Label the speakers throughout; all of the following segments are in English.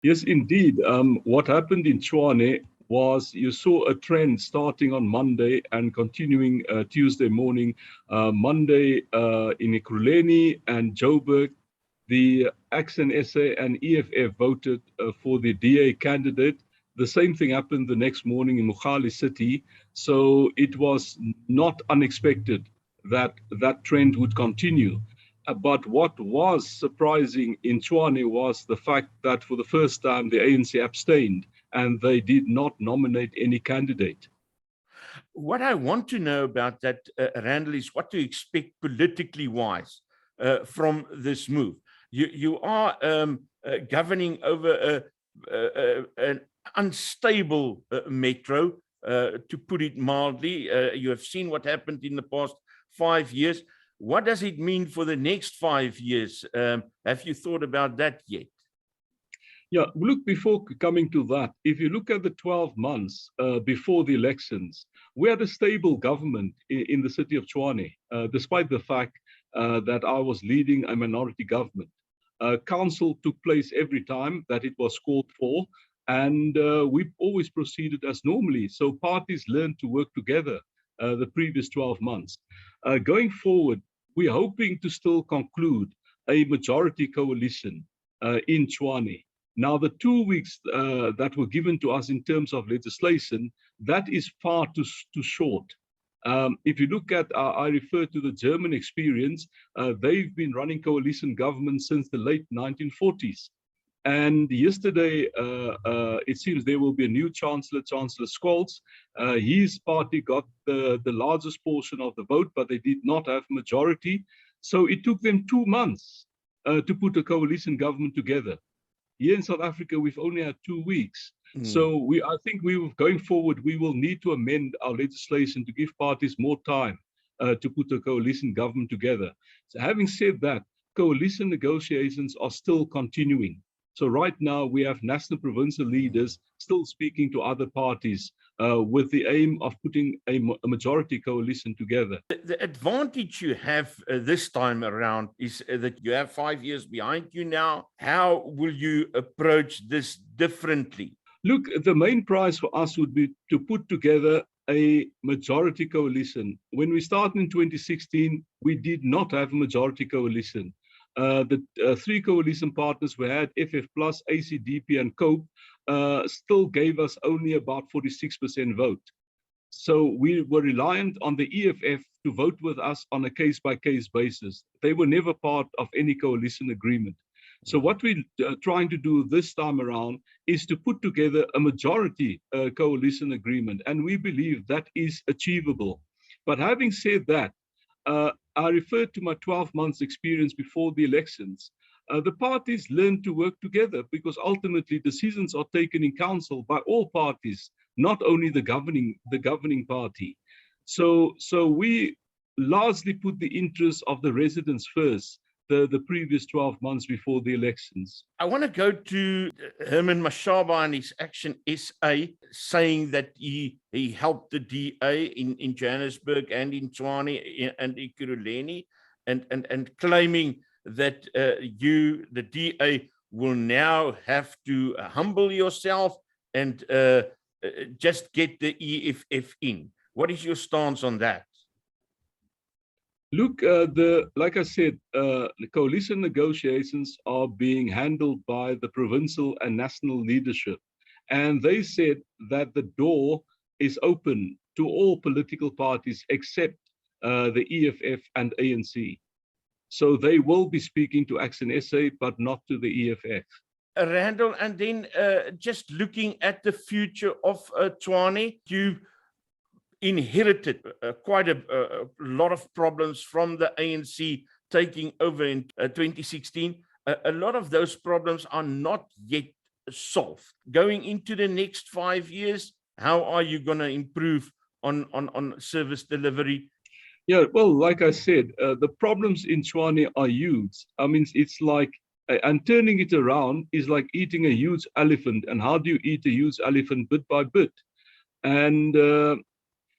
Speaker 1: Yes, indeed. What happened in Tshwane was you saw a trend starting on Monday and continuing Tuesday morning. Monday in Ekurhuleni and Joburg, the Action SA and EFF voted for the DA candidate. The same thing happened the next morning in Mogale City. So it was not unexpected that that trend would continue. But what was surprising in Tshwane was the fact that for the first time the ANC abstained and they did not nominate any candidate.
Speaker 2: What I want to know about that, Randall, is what to expect politically wise from this move. You are governing over an unstable metro, to put it mildly. You have seen what happened in the past 5 years. What does it mean for the next 5 years? Have you thought about that yet?
Speaker 1: Yeah, look, before coming to that, if you look at the 12 months before the elections, we had a stable government in the city of Tshwane, despite the fact that I was leading a minority government. Council took place every time that it was called for, and we always proceeded as normally. So parties learned to work together the previous 12 months. Going forward, we're hoping to still conclude a majority coalition in Tshwane. Now, the 2 weeks that were given to us in terms of legislation, that is far too short. If you look at, I refer to the German experience, they've been running coalition governments since the late 1940s. And yesterday, it seems there will be a new chancellor, Chancellor Scholz. His party got the largest portion of the vote, but they did not have majority. So it took them 2 months to put a coalition government together. Here in South Africa, we've only had 2 weeks. So I think going forward, we will need to amend our legislation to give parties more time to put a coalition government together. So having said that, coalition negotiations are still continuing. So right now we have national provincial leaders still speaking to other parties with the aim of putting a majority coalition together.
Speaker 2: The advantage you have this time around is that you have 5 years behind you now. How will you approach this differently?
Speaker 1: Look, the main prize for us would be to put together a majority coalition. When we started in 2016, we did not have a majority coalition. The three coalition partners we had, FF Plus, ACDP, and COPE, still gave us only about 46% vote. So we were reliant on the EFF to vote with us on a case-by-case basis. They were never part of any coalition agreement. So what we're trying to do this time around is to put together a majority coalition agreement, and we believe that is achievable. But having said that, I refer to my 12 months experience before the elections. The parties learn to work together because ultimately decisions are taken in council by all parties, not only the governing party. So we largely put the interests of the residents first, the previous 12 months before the elections.
Speaker 2: I want to go to Herman Mashaba and his Action SA, saying that he helped the DA in Johannesburg and in Tshwane and Ekurhuleni, and claiming that you, the DA, will now have to humble yourself and just get the EFF in. What is your stance on that?
Speaker 1: Look, like I said, the coalition negotiations are being handled by the provincial and national leadership. And they said that the door is open to all political parties except the EFF and ANC. So they will be speaking to Action SA, but not to the EFF.
Speaker 2: Randall, and then just looking at the future of Tshwane, you inherited quite a lot of problems from the ANC taking over in 2016. A lot of those problems are not yet solved. Going into the next 5 years, how are you going to improve on service delivery?
Speaker 1: Yeah, well, like I said, the problems in Tshwane are huge. I mean, it's like, and turning it around is like eating a huge elephant. And how do you eat a huge elephant? Bit by bit. And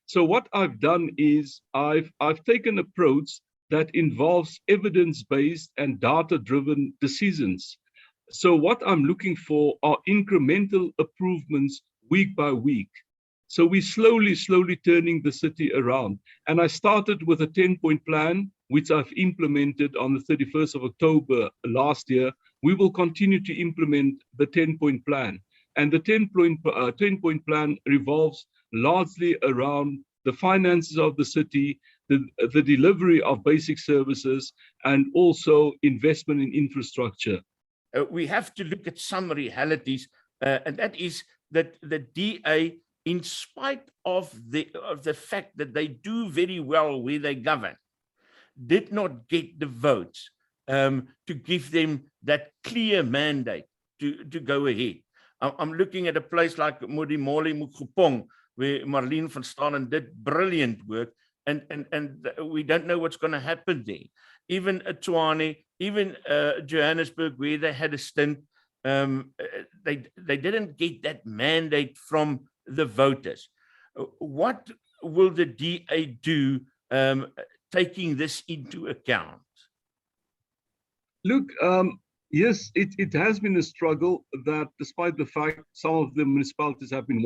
Speaker 1: so what I've done is I've taken an approach that involves evidence-based and data-driven decisions. So what I'm looking for are incremental improvements week by week. So we're slowly turning the city around. And I started with a 10-point plan, which I've implemented on the 31st of October last year. We will continue to implement the 10-point plan. And the 10-point plan revolves largely around the finances of the city, the delivery of basic services, and also investment in infrastructure.
Speaker 2: We have to look at some realities, and that is that the DA, in spite of the fact that they do very well where they govern, did not get the votes to give them that clear mandate to go ahead. I'm looking at a place like Modimolle Mokgopong, where Marlene van Staden did brilliant work, and we don't know what's going to happen there. Even Tshwane, even Johannesburg, where they had a stint, they didn't get that mandate from the voters. What will the DA do taking this into account?
Speaker 1: Look, yes, it has been a struggle that despite the fact some of the municipalities have been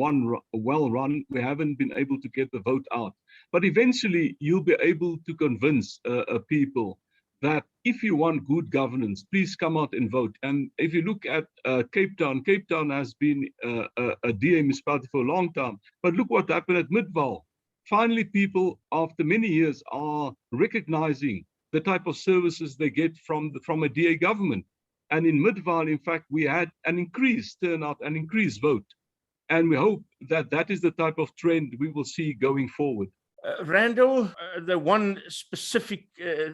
Speaker 1: well run, we haven't been able to get the vote out. But eventually you'll be able to convince people that if you want good governance, please come out and vote. And if you look at Cape Town has been a DA municipality for a long time. But look what happened at Midvaal. Finally, people, after many years, are recognizing the type of services they get from a DA government. And in Midvaal, in fact, we had an increased turnout, an increased vote. And we hope that that is the type of trend we will see going forward.
Speaker 2: Randall, the one specific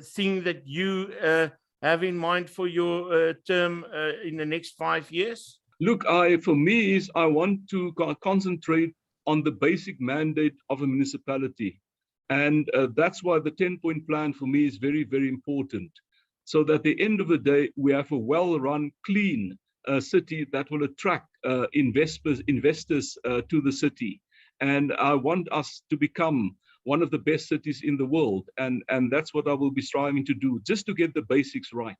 Speaker 2: thing that you have in mind for your term in the next 5 years?
Speaker 1: Look, for me, I want to concentrate on the basic mandate of a municipality. And that's why the 10-point plan for me is very, very important. So that at the end of the day, we have a well-run, clean city that will attract investors to the city. And I want us to become one of the best cities in the world. And that's what I will be striving to do, just to get the basics right.